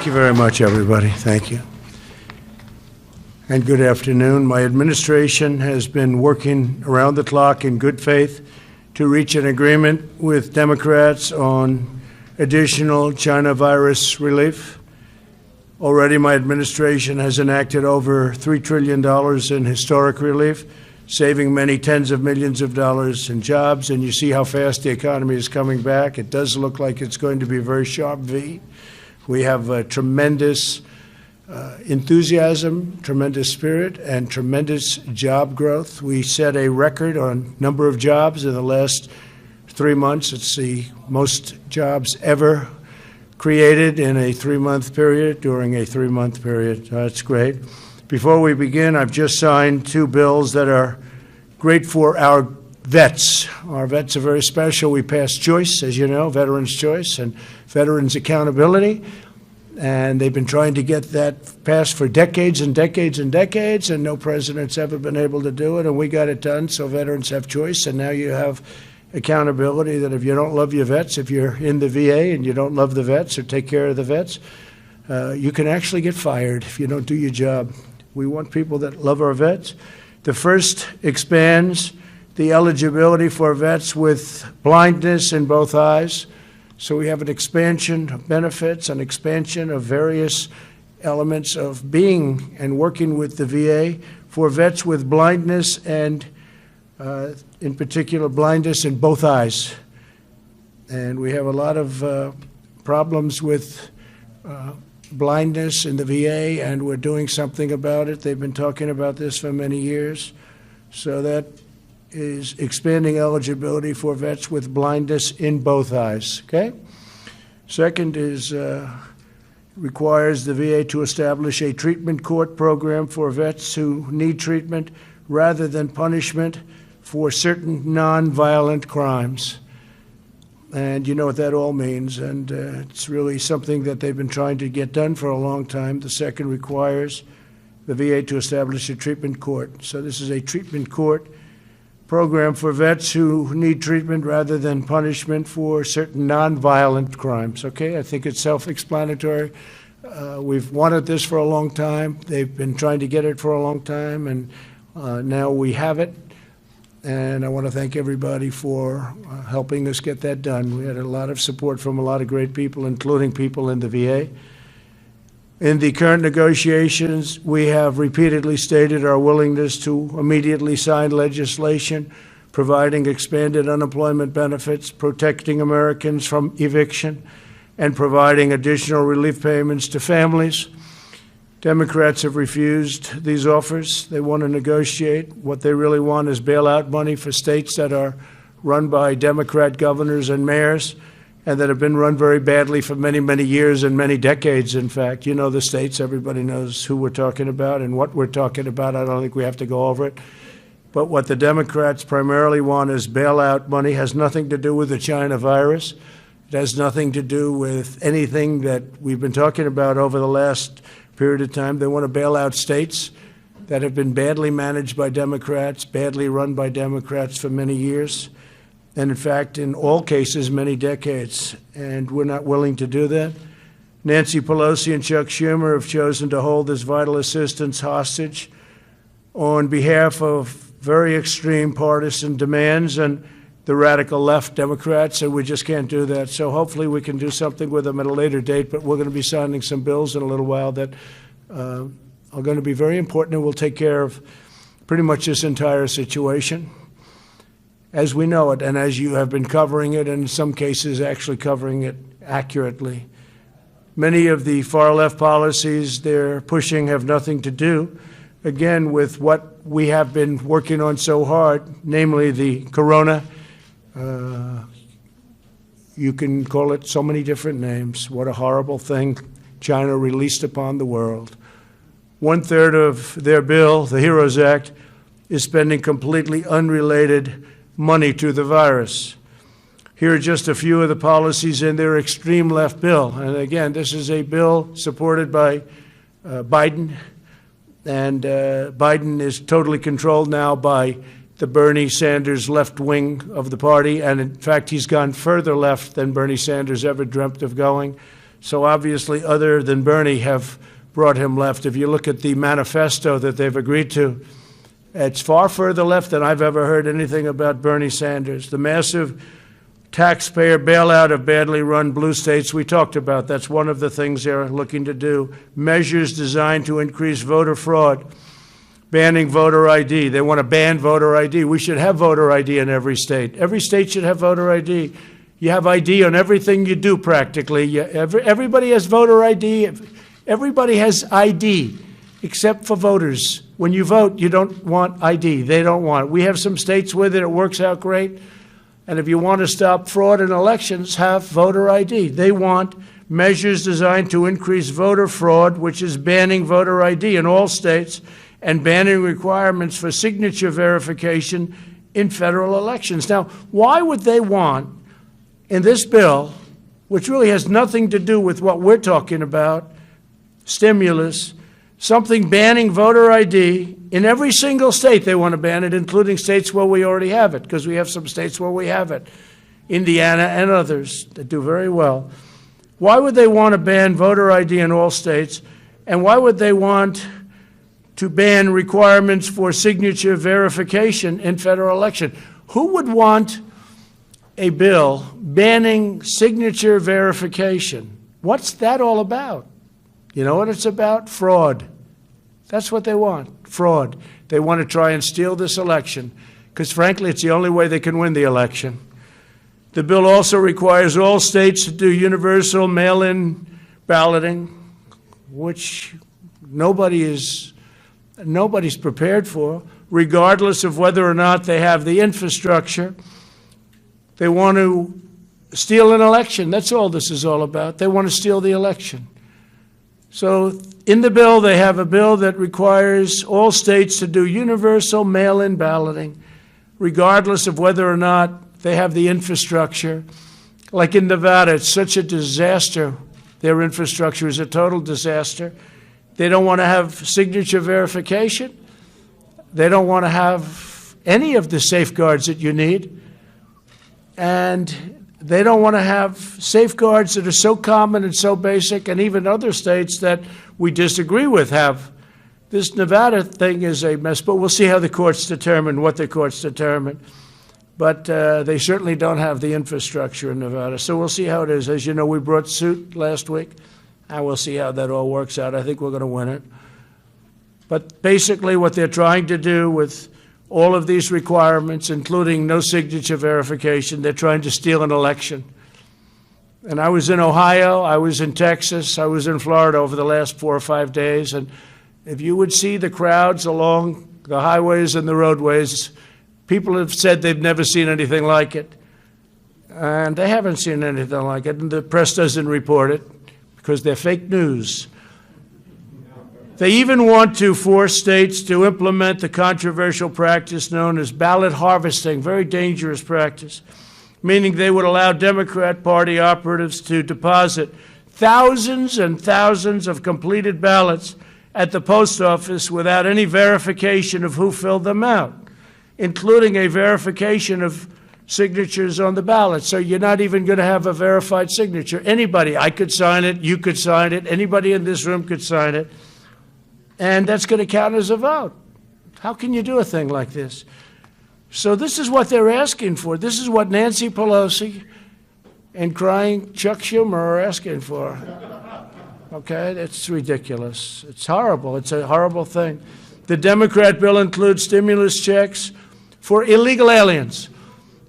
Thank you very much, everybody. Thank you. And good afternoon. My administration has been working around the clock in good faith to reach an agreement with Democrats on additional China virus relief. Already, my administration has enacted over $3 trillion in historic relief, saving many tens of millions of dollars in jobs. And you see how fast the economy is coming back. It does look like it's going to be a very sharp V. We have tremendous enthusiasm, tremendous spirit, and tremendous job growth. We set a record on number of jobs in the last 3 months. It's the most jobs ever created in a 3-month period, during a 3-month period. That's great. Before we begin, I've just signed 2 bills that are great for our vets. Our vets are very special. We passed choice, as you know, Veterans Choice and Veterans Accountability. And they've been trying to get that passed for decades and decades and decades, and no president's ever been able to do it. And we got it done, so veterans have choice. And now you have accountability that if you don't love your vets, if you're in the VA and you don't love the vets or take care of the vets, you can actually get fired if you don't do your job. We want people that love our vets. The first expands the eligibility for vets with blindness in both eyes. So we have an expansion of benefits, an expansion of various elements of being and working with the VA for vets with blindness and, in particular, blindness in both eyes. And we have a lot of problems with blindness in the VA, and we're doing something about it. They've been talking about this for many years. So that is expanding eligibility for vets with blindness in both eyes, okay? Second is requires the VA to establish a treatment court program for vets who need treatment rather than punishment for certain nonviolent crimes. And you know what that all means, and it's really something that they've been trying to get done for a long time. The second requires the VA to establish a treatment court. So this is a treatment court program for vets who need treatment rather than punishment for certain nonviolent crimes. Okay, I think it's self-explanatory. We've wanted this for a long time. They've been trying to get it for a long time, and now we have it. And I want to thank everybody for helping us get that done. We had a lot of support from a lot of great people, including people in the VA. In the current negotiations, we have repeatedly stated our willingness to immediately sign legislation providing expanded unemployment benefits, protecting Americans from eviction, and providing additional relief payments to families. Democrats have refused these offers. They want to negotiate. What they really want is bailout money for states that are run by Democrat governors and mayors, and that have been run very badly for many, many years and many decades, in fact. You know the states. Everybody knows who we're talking about and what we're talking about. I don't think we have to go over it. But what the Democrats primarily want is bailout money. It has nothing to do with the China virus. It has nothing to do with anything that we've been talking about over the last period of time. They want to bail out states that have been badly managed by Democrats, badly run by Democrats for many years. And in fact, in all cases, many decades, and we're not willing to do that. Nancy Pelosi and Chuck Schumer have chosen to hold this vital assistance hostage on behalf of very extreme partisan demands and the radical left Democrats, and we just can't do that. So hopefully we can do something with them at a later date, but we're going to be signing some bills in a little while that are going to be very important and will take care of pretty much this entire situation as we know it, and as you have been covering it, and in some cases actually covering it accurately. Many of the far-left policies they're pushing have nothing to do, again, with what we have been working on so hard, namely the corona. You can call it so many different names. What a horrible thing China released upon the world. 1/3 of their bill, the HEROES Act, is spending completely unrelated money to the virus. Here are just a few of the policies in their extreme left bill. And again, this is a bill supported by Biden, and Biden is totally controlled now by the Bernie Sanders left wing of the party, and in fact, he's gone further left than Bernie Sanders ever dreamt of going. So obviously, other than Bernie, have brought him left. If you look at the manifesto that they've agreed to, it's far further left than I've ever heard anything about Bernie Sanders. The massive taxpayer bailout of badly run blue states we talked about. That's one of the things they're looking to do. Measures designed to increase voter fraud. Banning voter ID. They want to ban voter ID. We should have voter ID in every state. Every state should have voter ID. You have ID on everything you do practically. Everybody has voter ID. Everybody has ID except for voters. When you vote, you don't want ID. They don't want it. We have some states with it. It works out great. And if you want to stop fraud in elections, have voter ID. They want measures designed to increase voter fraud, which is banning voter ID in all states, and banning requirements for signature verification in federal elections. Now, why would they want, in this bill, which really has nothing to do with what we're talking about, stimulus, something banning voter ID in every single state? They want to ban it, including states where we already have it, because we have some states where we have it, Indiana and others that do very well. Why would they want to ban voter ID in all states? And why would they want to ban requirements for signature verification in federal election? Who would want a bill banning signature verification? What's that all about? You know what it's about? Fraud. That's what they want, fraud. They want to try and steal this election because, frankly, it's the only way they can win the election. The bill also requires all states to do universal mail-in balloting, which nobody's prepared for, regardless of whether or not they have the infrastructure. They want to steal an election. That's all this is all about. They want to steal the election. So in the bill, they have a bill that requires all states to do universal mail-in balloting, regardless of whether or not they have the infrastructure. Like in Nevada, it's such a disaster. Their infrastructure is a total disaster. They don't want to have signature verification. They don't want to have any of the safeguards that you need. And they don't want to have safeguards that are so common and so basic, and even other states that we disagree with have. This Nevada thing is a mess, but we'll see how the courts determine what the courts determine. But they certainly don't have the infrastructure in Nevada, so we'll see how it is. As you know, we brought suit last week, and we'll see how that all works out. I think we're going to win it. But basically what they're trying to do with all of these requirements, including no signature verification, they're trying to steal an election. And I was in Ohio, I was in Texas, I was in Florida over the last 4 or 5 days, and if you would see the crowds along the highways and the roadways, people have said they've never seen anything like it. And they haven't seen anything like it, and the press doesn't report it because they're fake news. They even want to force states to implement the controversial practice known as ballot harvesting, very dangerous practice, meaning they would allow Democrat Party operatives to deposit thousands and thousands of completed ballots at the post office without any verification of who filled them out, including a verification of signatures on the ballot. So you're not even going to have a verified signature. Anybody, I could sign it, you could sign it, anybody in this room could sign it. And that's going to count as a vote. How can you do a thing like this? So this is what they're asking for. This is what Nancy Pelosi and crying Chuck Schumer are asking for. Okay, it's ridiculous. It's horrible. It's a horrible thing. The Democrat bill includes stimulus checks for illegal aliens.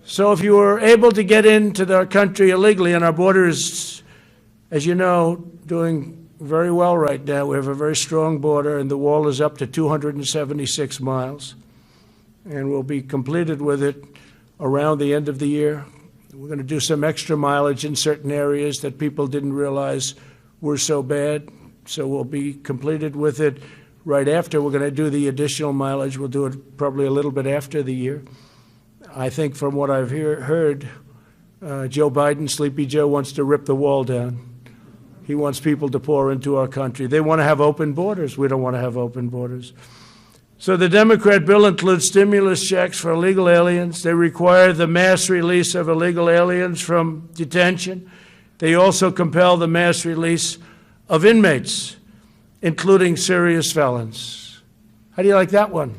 So if you were able to get into our country illegally, and our border is, as you know, doing very well right now. We have a very strong border, and the wall is up to 276 miles. And we'll be completed with it around the end of the year. We're going to do some extra mileage in certain areas that people didn't realize were so bad. So we'll be completed with it right after. We're going to do the additional mileage. We'll do it probably a little bit after the year. I think from what I've heard, Joe Biden, Sleepy Joe, wants to rip the wall down. He wants people to pour into our country. They want to have open borders. We don't want to have open borders. So the Democrat bill includes stimulus checks for illegal aliens. They require the mass release of illegal aliens from detention. They also compel the mass release of inmates, including serious felons. How do you like that one?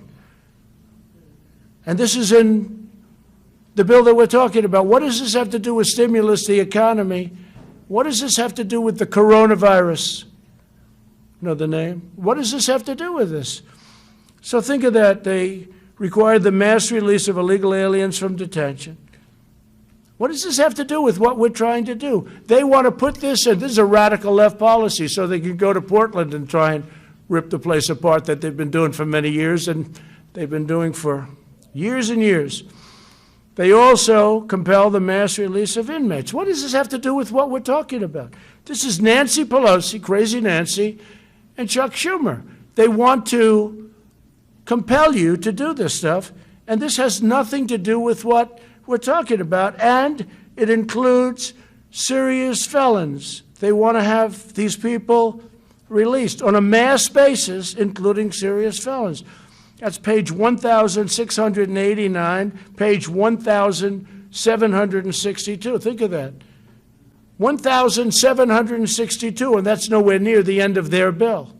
And this is in the bill that we're talking about. What does this have to do with stimulus, the economy? What does this have to do with the coronavirus? You know the name? What does this have to do with this? So think of that. They required the mass release of illegal aliens from detention. What does this have to do with what we're trying to do? They want to put this in. This is a radical left policy, so they can go to Portland and try and rip the place apart that they've been doing for many years, and they've been doing for years and years. They also compel the mass release of inmates. What does this have to do with what we're talking about? This is Nancy Pelosi, Crazy Nancy, and Chuck Schumer. They want to compel you to do this stuff, and this has nothing to do with what we're talking about, and it includes serious felons. They want to have these people released on a mass basis, including serious felons. That's page 1,689, page 1,762. Think of that. 1,762, and that's nowhere near the end of their bill.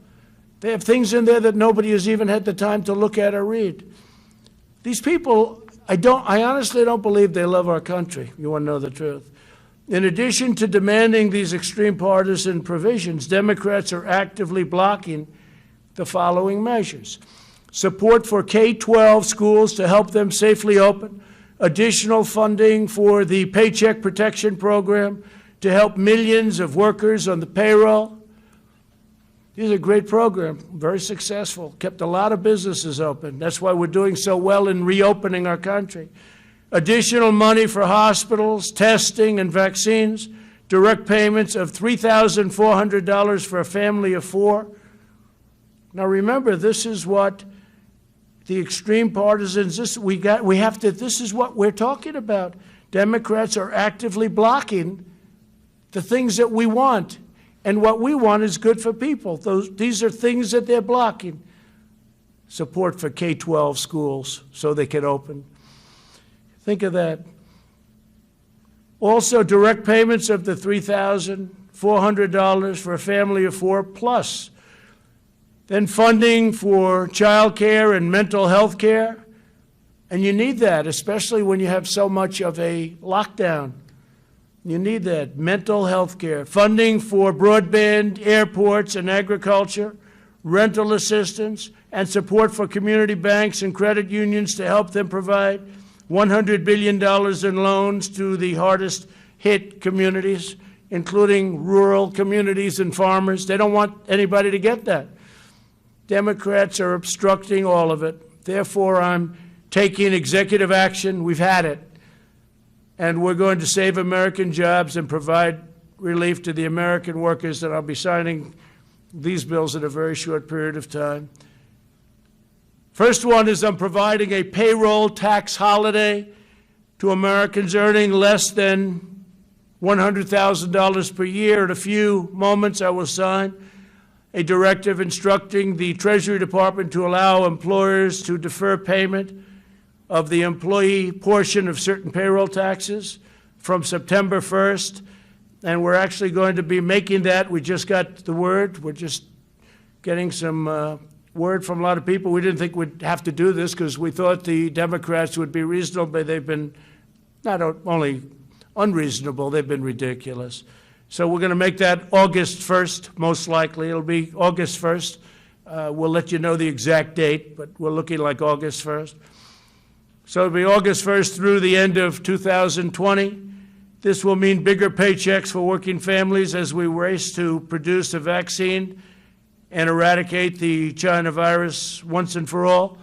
They have things in there that nobody has even had the time to look at or read. These people, I honestly don't believe they love our country. You want to know the truth. In addition to demanding these extreme partisan provisions, Democrats are actively blocking the following measures: support for K-12 schools to help them safely open, additional funding for the Paycheck Protection Program to help millions of workers on the payroll. These are a great program, very successful, kept a lot of businesses open. That's why we're doing so well in reopening our country. Additional money for hospitals, testing, and vaccines, direct payments of $3,400 for a family of 4. Now remember, this is what the extreme partisans, this is what we're talking about. Democrats are actively blocking the things that we want. And what we want is good for people. These are things that they're blocking. Support for K-12 schools so they can open. Think of that. Also, direct payments of the $3,400 for a family of 4 plus. Then funding for child care and mental health care. And you need that, especially when you have so much of a lockdown. You need that. Mental health care. Funding for broadband, airports, and agriculture. Rental assistance, and support for community banks and credit unions to help them provide $100 billion in loans to the hardest hit communities, including rural communities and farmers. They don't want anybody to get that. Democrats are obstructing all of it. Therefore, I'm taking executive action. We've had it. And we're going to save American jobs and provide relief to the American workers, and I'll be signing these bills in a very short period of time. First one is I'm providing a payroll tax holiday to Americans earning less than $100,000 per year. In a few moments, I will sign a directive instructing the Treasury Department to allow employers to defer payment of the employee portion of certain payroll taxes from September 1st. And we're actually going to be making that. We just got the word. We're just getting some word from a lot of people. We didn't think we'd have to do this because we thought the Democrats would be reasonable, but they've been not only unreasonable, they've been ridiculous. So we're going to make that August 1st, most likely. It'll be August 1st. We'll let you know the exact date, but we're looking like August 1st. So it'll be August 1st through the end of 2020. This will mean bigger paychecks for working families as we race to produce a vaccine and eradicate the China virus once and for all.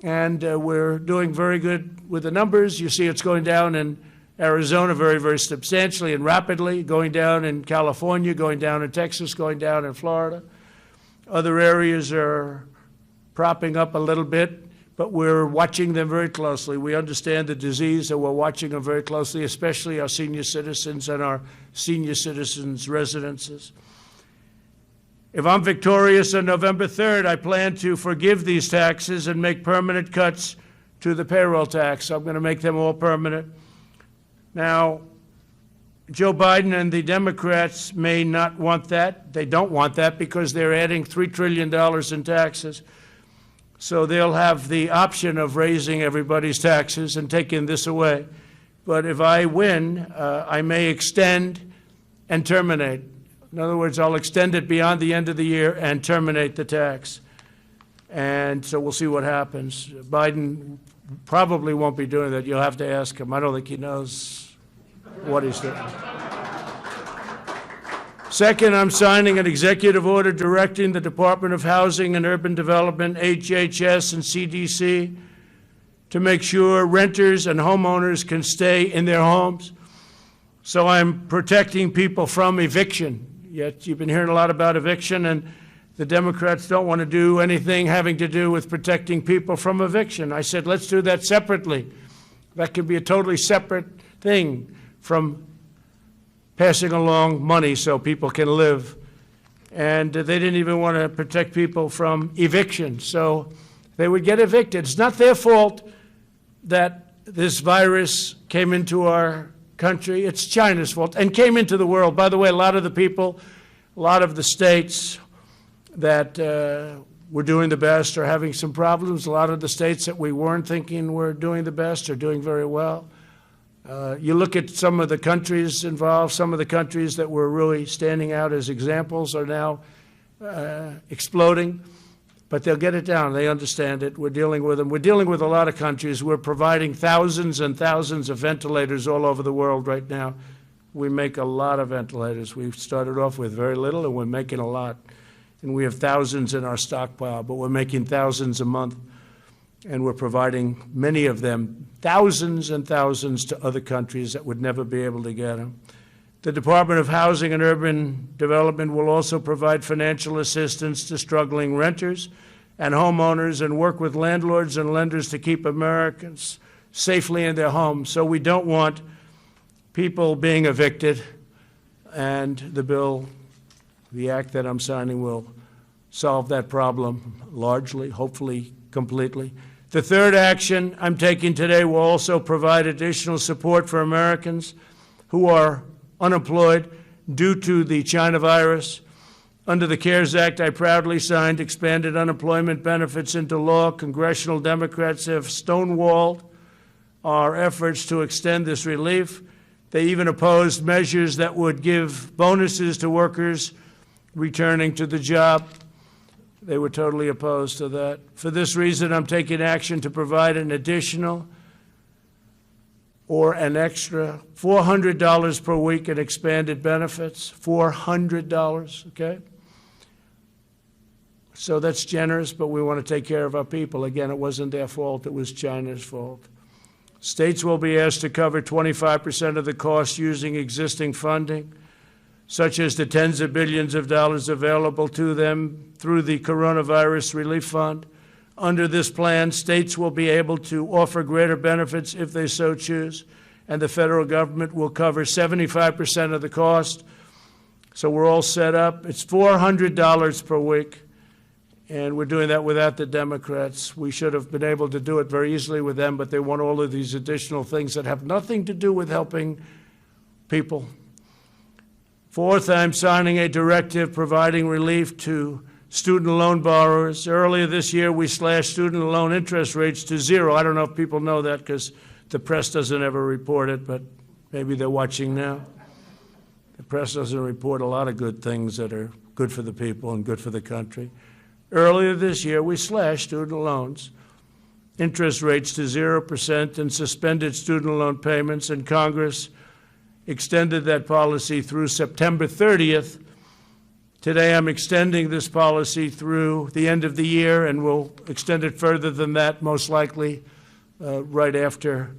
And we're doing very good with the numbers. You see it's going down in Arizona very, very substantially and rapidly, going down in California, going down in Texas, going down in Florida. Other areas are propping up a little bit, but we're watching them very closely. We understand the disease, and we're watching them very closely, especially our senior citizens and our senior citizens' residences. If I'm victorious on November 3rd, I plan to forgive these taxes and make permanent cuts to the payroll tax. I'm going to make them all permanent. Now, Joe Biden and the Democrats may not want that. They don't want that because they're adding $3 trillion in taxes. So they'll have the option of raising everybody's taxes and taking this away. But if I win, I may extend and terminate. In other words, I'll extend it beyond the end of the year and terminate the tax. And so we'll see what happens. Biden probably won't be doing that. You'll have to ask him. I don't think he knows what he's doing. Second, I'm signing an executive order directing the Department of Housing and Urban Development, HHS, and CDC to make sure renters and homeowners can stay in their homes. So I'm protecting people from eviction. Yet you've been hearing a lot about eviction, and the Democrats don't want to do anything having to do with protecting people from eviction. I said, let's do that separately. That could be a totally separate thing from passing along money so people can live. And they didn't even want to protect people from eviction, so they would get evicted. It's not their fault that this virus came into our country. It's China's fault, and came into the world. By the way, a lot of the people, a lot of the states that were doing the best are having some problems. A lot of the states that we weren't thinking were doing the best are doing very well. You look at some of the countries involved, some of the countries that were really standing out as examples are now exploding, but they'll get it down. They understand it. We're dealing with them. We're dealing with a lot of countries. We're providing thousands and thousands of ventilators all over the world right now. We make a lot of ventilators. We've started off with very little, and we're making a lot. And we have thousands in our stockpile, but we're making thousands a month. And we're providing many of them, thousands and thousands, to other countries that would never be able to get them. The Department of Housing and Urban Development will also provide financial assistance to struggling renters and homeowners and work with landlords and lenders to keep Americans safely in their homes. So we don't want people being evicted, and the bill, the act that I'm signing, will solve that problem largely, hopefully completely. The third action I'm taking today will also provide additional support for Americans who are unemployed due to the China virus. Under the CARES Act, I proudly signed expanded unemployment benefits into law. Congressional Democrats have stonewalled our efforts to extend this relief. They even opposed measures that would give bonuses to workers returning to the job. They were totally opposed to that. For this reason, I'm taking action to provide an additional or an extra $400 per week in expanded benefits. $400, okay? So that's generous, but we want to take care of our people. Again, it wasn't their fault. It was China's fault. States will be asked to cover 25% of the cost using existing funding, such as the tens of billions of dollars available to them through the Coronavirus Relief Fund. Under this plan, states will be able to offer greater benefits if they so choose, and the federal government will cover 75% of the cost. So we're all set up. It's $400 per week, and we're doing that without the Democrats. We should have been able to do it very easily with them, but they want all of these additional things that have nothing to do with helping people. Fourth, I'm signing a directive providing relief to student loan borrowers. Earlier this year, we slashed student loan interest rates to zero. I don't know if people know that because the press doesn't ever report it, but maybe they're watching now. The press doesn't report a lot of good things that are good for the people and good for the country. Earlier this year, we slashed student loans, interest rates to 0%, and suspended student loan payments, and Congress extended that policy through September 30th. Today, I'm extending this policy through the end of the year, and we'll extend it further than that, most likely right after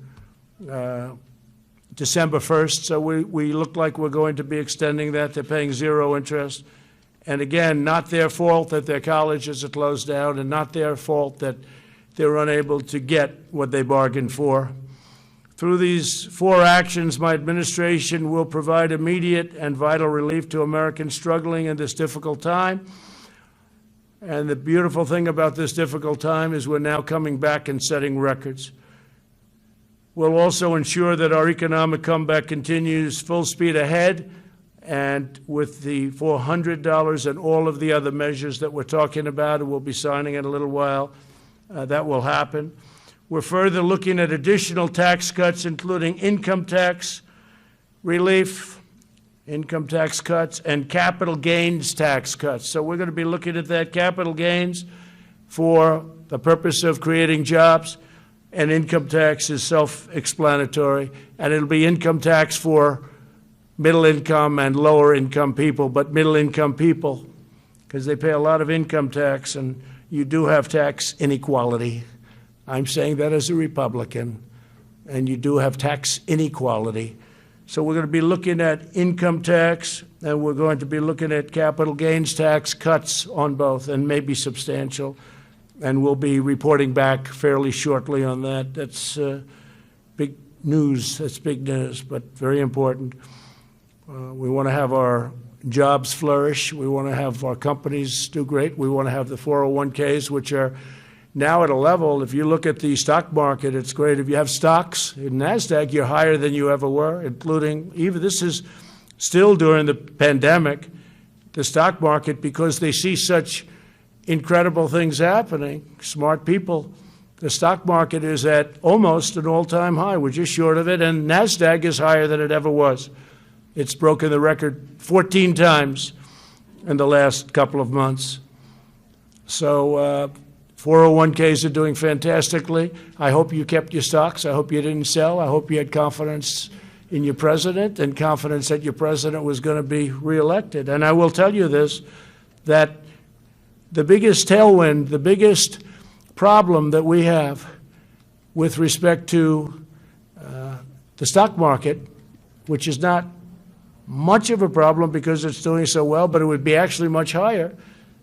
December 1st. So we look like we're going to be extending that. They're paying zero interest. And again, not their fault that their colleges are closed down, and not their fault that they're unable to get what they bargained for. Through these four actions, my administration will provide immediate and vital relief to Americans struggling in this difficult time. And the beautiful thing about this difficult time is we're now coming back and setting records. We'll also ensure that our economic comeback continues full speed ahead, and with the $400 and all of the other measures that we're talking about, and we'll be signing in a little while, that will happen. We're further looking at additional tax cuts, including income tax relief, income tax cuts, and capital gains tax cuts. So we're going to be looking at that capital gains for the purpose of creating jobs, and income tax is self-explanatory, and it'll be income tax for middle income and lower income people, but middle income people, because they pay a lot of income tax, and you do have tax inequality. I'm saying that as a Republican, and you do have tax inequality. So we're going to be looking at income tax, and we're going to be looking at capital gains tax cuts on both, and maybe substantial. And we'll be reporting back fairly shortly on that. That's big news. That's big news, but very important. We want to have our jobs flourish. We want to have our companies do great. We want to have the 401ks, which are now at a level, if you look at the stock market, it's great. If you have stocks in NASDAQ, you're higher than you ever were, including, even this is still during the pandemic, the stock market, because they see such incredible things happening, smart people. The stock market is at almost an all-time high. We're just short of it, and NASDAQ is higher than it ever was. It's broken the record 14 times in the last couple of months. So 401ks are doing fantastically. I hope you kept your stocks. I hope you didn't sell. I hope you had confidence in your president and confidence that your president was going to be reelected. And I will tell you this, that the biggest tailwind, the biggest problem that we have with respect to the stock market, which is not much of a problem because it's doing so well, but it would be actually much higher,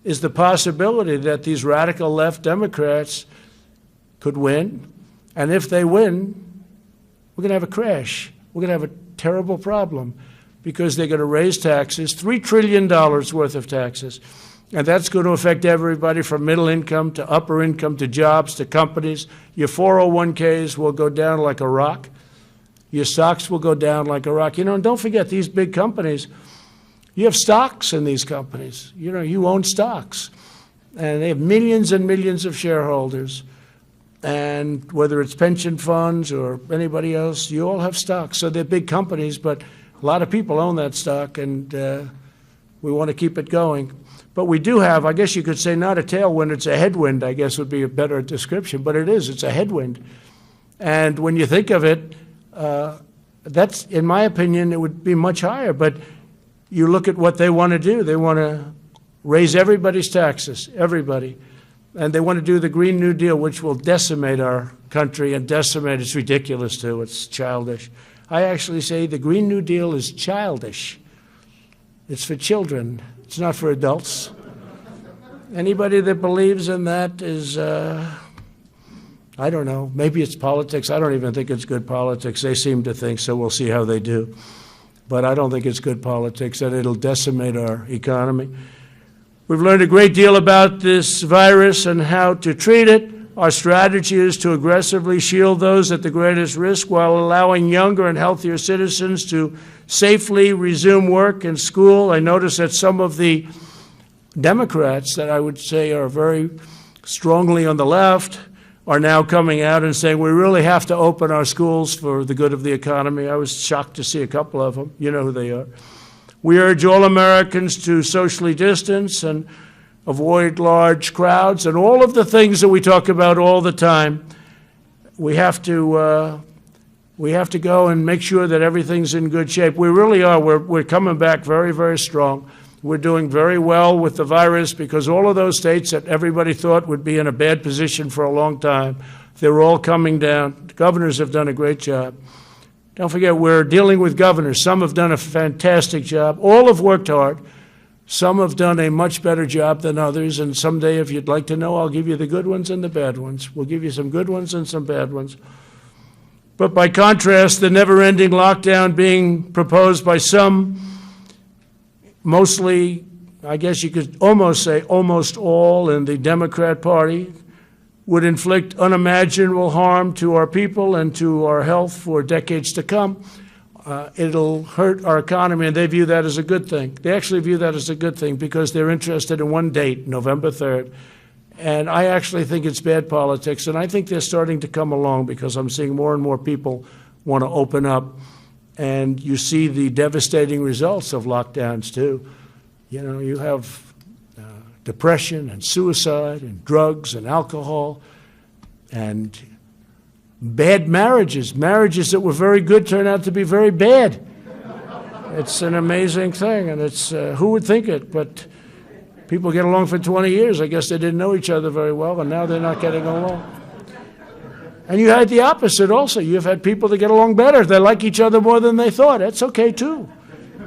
is the possibility that these radical left Democrats could win. And if they win, we're going to have a crash. We're going to have a terrible problem because they're going to raise taxes, $3 trillion worth of taxes. And that's going to affect everybody from middle income to upper income to jobs to companies. Your 401ks will go down like a rock. Your stocks will go down like a rock. You know, and don't forget, these big companies, you have stocks in these companies. You know, you own stocks. And they have millions and millions of shareholders. And whether it's pension funds or anybody else, you all have stocks. So they're big companies, but a lot of people own that stock, and we want to keep it going. But we do have, I guess you could say, not a tailwind, it's a headwind, I guess would be a better description. But it is, it's a headwind. And when you think of it, that's, in my opinion, it would be much higher. But you look at what they want to do. They want to raise everybody's taxes, everybody. And they want to do the Green New Deal, which will decimate our country and decimate. It's ridiculous, too. It's childish. I actually say the Green New Deal is childish. It's for children. It's not for adults. Anybody that believes in that is, I don't know, maybe it's politics. I don't even think it's good politics. They seem to think so. We'll see how they do. But I don't think it's good politics, and it'll decimate our economy. We've learned a great deal about this virus and how to treat it. Our strategy is to aggressively shield those at the greatest risk while allowing younger and healthier citizens to safely resume work and school. I notice that some of the Democrats that I would say are very strongly on the left are now coming out and saying we really have to open our schools for the good of the economy. I was shocked to see a couple of them. You know who they are. We urge all Americans to socially distance and avoid large crowds and all of the things that we talk about all the time. We have to go and make sure that everything's in good shape. We really are. We're coming back very, very strong. We're doing very well with the virus because all of those states that everybody thought would be in a bad position for a long time, they're all coming down. The governors have done a great job. Don't forget, we're dealing with governors. Some have done a fantastic job. All have worked hard. Some have done a much better job than others, and someday, if you'd like to know, I'll give you the good ones and the bad ones. We'll give you some good ones and some bad ones. But by contrast, the never-ending lockdown being proposed by some, mostly, I guess you could almost say almost all in the Democrat Party, would inflict unimaginable harm to our people and to our health for decades to come. It'll hurt our economy, and they view that as a good thing. They actually view that as a good thing because they're interested in one date, November 3rd. And I actually think it's bad politics, and I think they're starting to come along because I'm seeing more and more people want to open up. And you see the devastating results of lockdowns, too. You know, you have depression and suicide and drugs and alcohol and bad marriages. Marriages that were very good turn out to be very bad. It's an amazing thing, and it's who would think it? But people get along for 20 years. I guess they didn't know each other very well, and now they're not getting along. And you had the opposite also. You've had people that get along better. They like each other more than they thought. That's okay, too.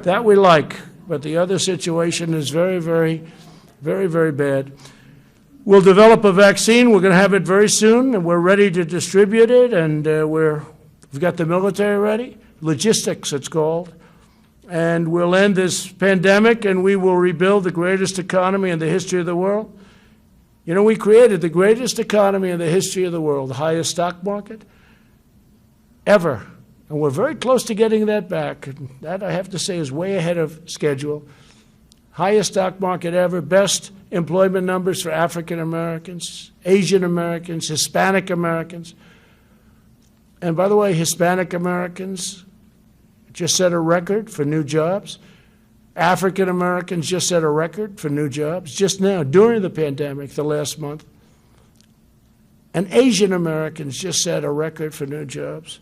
That we like. But the other situation is very, very, very, very bad. We'll develop a vaccine. We're going to have it very soon, and we're ready to distribute it, and we've got the military ready. Logistics, it's called. And we'll end this pandemic, and we will rebuild the greatest economy in the history of the world. You know, we created the greatest economy in the history of the world, the highest stock market ever. And we're very close to getting that back. And that, I have to say, is way ahead of schedule. Highest stock market ever, best employment numbers for African Americans, Asian Americans, Hispanic Americans. And by the way, Hispanic Americans just set a record for new jobs. African Americans just set a record for new jobs just now, during the pandemic, the last month. And Asian Americans just set a record for new jobs.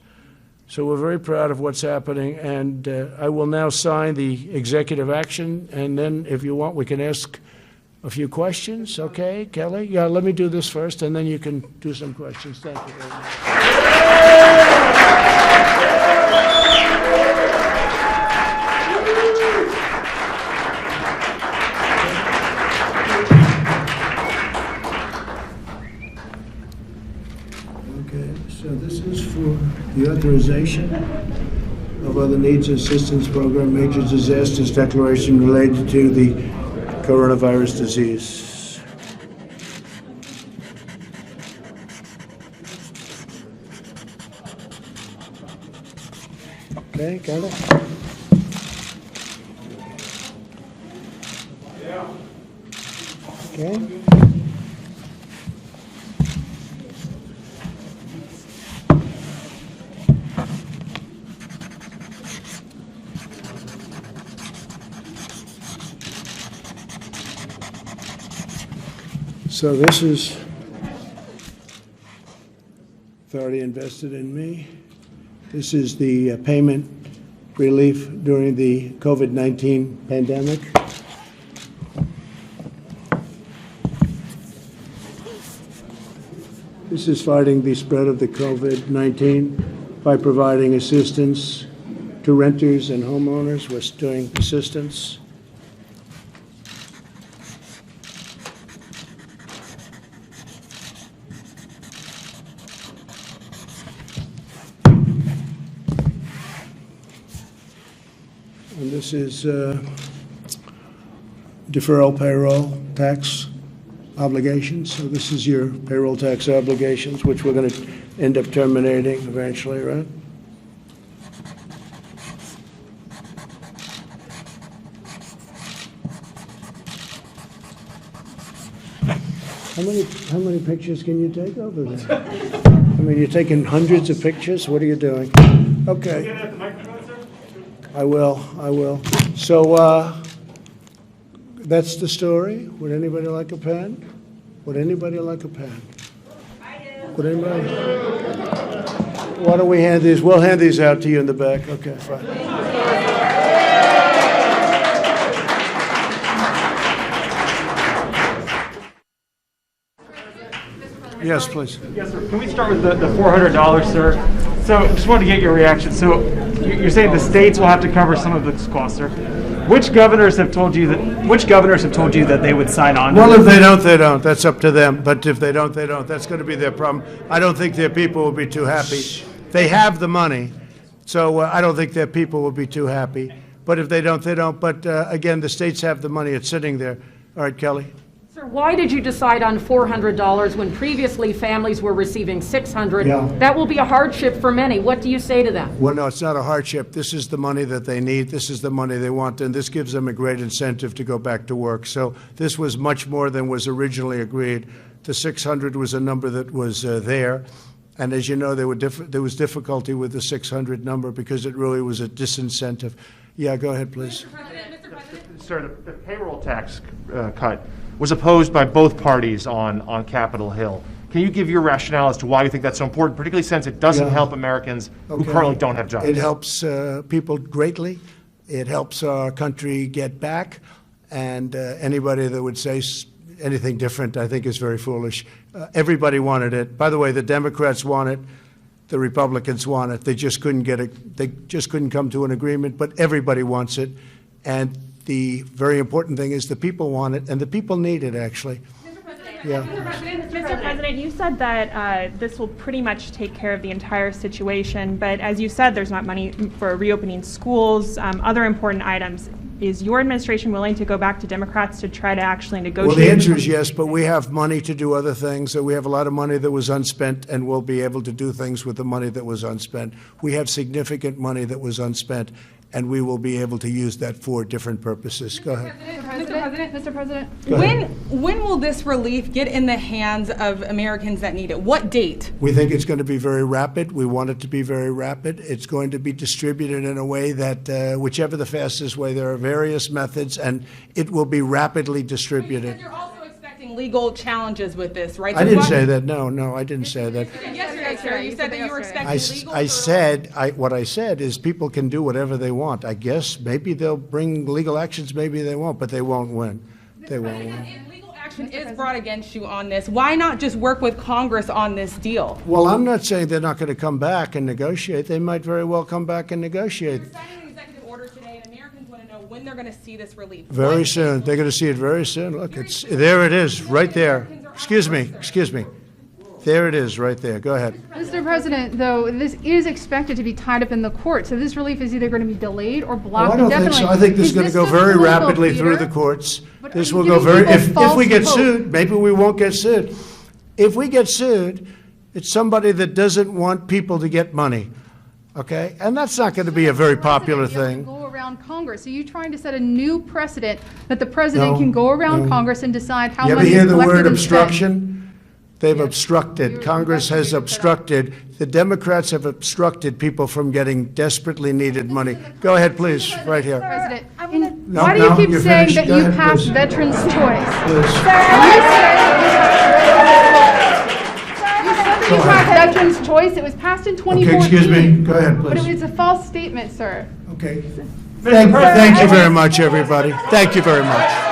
So we're very proud of what's happening, and I will now sign the executive action, and then if you want, we can ask a few questions. Okay, Kelly? Yeah, let me do this first, and then you can do some questions. Thank you very much. So this is for the authorization of other needs assistance program, major disasters declaration related to the coronavirus disease. Okay, got it? Okay. So this is authority invested in me. This is the payment relief during the COVID-19 pandemic. This is fighting the spread of the COVID-19 by providing assistance to renters and homeowners. We're doing assistance. And this is deferral payroll tax obligations. So this is your payroll tax obligations, which we're going to end up terminating eventually, right? How many pictures can you take over there? I mean, you're taking hundreds of pictures. What are you doing? Okay. I will. So that's the story. Would anybody like a pen? Would anybody like a pen? I do. Would anybody? Why don't we hand these? We'll hand these out to you in the back. Okay, fine. Yes, please. Yes, sir. Can we start with the $400, sir? So just wanted to get your reaction. So you're saying the states will have to cover some of this cost, sir. Which governors have told you that they would sign on? Well, if they don't, they don't. That's up to them. But if they don't, they don't. That's going to be their problem. I don't think their people will be too happy. They have the money, so I don't think their people will be too happy. But if they don't, they don't. But again, the states have the money. It's sitting there. All right, Kelly. Sir, Why did you decide on $400 when previously families were receiving $600? Yeah. That will be a hardship for many. What do you say to them? Well, no, it's not a hardship. This is the money that they need. This is the money they want, and this gives them a great incentive to go back to work. So this was much more than was originally agreed. The 600 was a number that was there. And as you know, there was difficulty with the 600 number because it really was a disincentive. Yeah, go ahead, please. Mr. President? Sir, the payroll tax cut was opposed by both parties on Capitol Hill. Can you give your rationale as to why you think that's so important, particularly since it doesn't help Americans who currently don't have jobs? It helps people greatly. It helps our country get back. And anybody that would say anything different, I think, is very foolish. Everybody wanted it. By the way, the Democrats want it. The Republicans want it. They just couldn't get it. They just couldn't come to an agreement. But everybody wants it. And the very important thing is the people want it, and the people need it, actually. Mr. President, Yeah. Mr. President, you said that this will pretty much take care of the entire situation, but as you said, there's not money for reopening schools, other important items. Is your administration willing to go back to Democrats to try to actually negotiate? Well, the answer is yes, but we have money to do other things. So we have a lot of money that was unspent, and we'll be able to do things with the money that was unspent. We have significant money that was unspent, and we will be able to use that for different purposes. Go ahead. Mr. President, when will this relief get in the hands of Americans that need it? What date? We think it's going to be very rapid. We want it to be very rapid. It's going to be distributed in a way that, whichever the fastest way, there are various methods, and it will be rapidly distributed. You're also expecting legal challenges with this, right? I didn't say that. No, I didn't say that. Yesterday, sir, you said that you were expecting legal. What I said is people can do whatever they want. I guess maybe they'll bring legal actions, maybe they won't, but they won't win. They won't win. If legal action is brought against you on this, why not just work with Congress on this deal? Well, I'm not saying they're not going to come back and negotiate. They might very well come back and negotiate. You're signing an executive order today, and Americans want to know when they're going to see this relief. Very soon. They're going to see it very soon. Look, there it is, right there. Excuse me. There it is, right there. Go ahead. Mr. President, though, this is expected to be tied up in the court, so this relief is either going to be delayed or blocked I don't think indefinitely. so. I think this is going to go just very political rapidly through theater? the courts. But This are will you go giving very, people if we false get hope? sued, maybe we won't get sued. If we get sued, it's somebody that doesn't want people to get money, okay? And that's not going to be a very popular President, you have thing. to go around Congress. Are you trying to set a new precedent that the president No, can go around no. Congress and decide how You ever money hear is the collected word and spent? obstruction? They've obstructed. Congress has obstructed. The Democrats have obstructed people from getting desperately needed money. Go ahead, please, right here. President, No, why do no, you keep you're saying finished. that Go you ahead, passed please. veterans' choice? Please. You said that you passed veterans' choice. It was passed in 2014. Okay, excuse me. Go ahead, But it please. was a false statement, sir. Okay. Thank you very much, everybody. Thank you very much.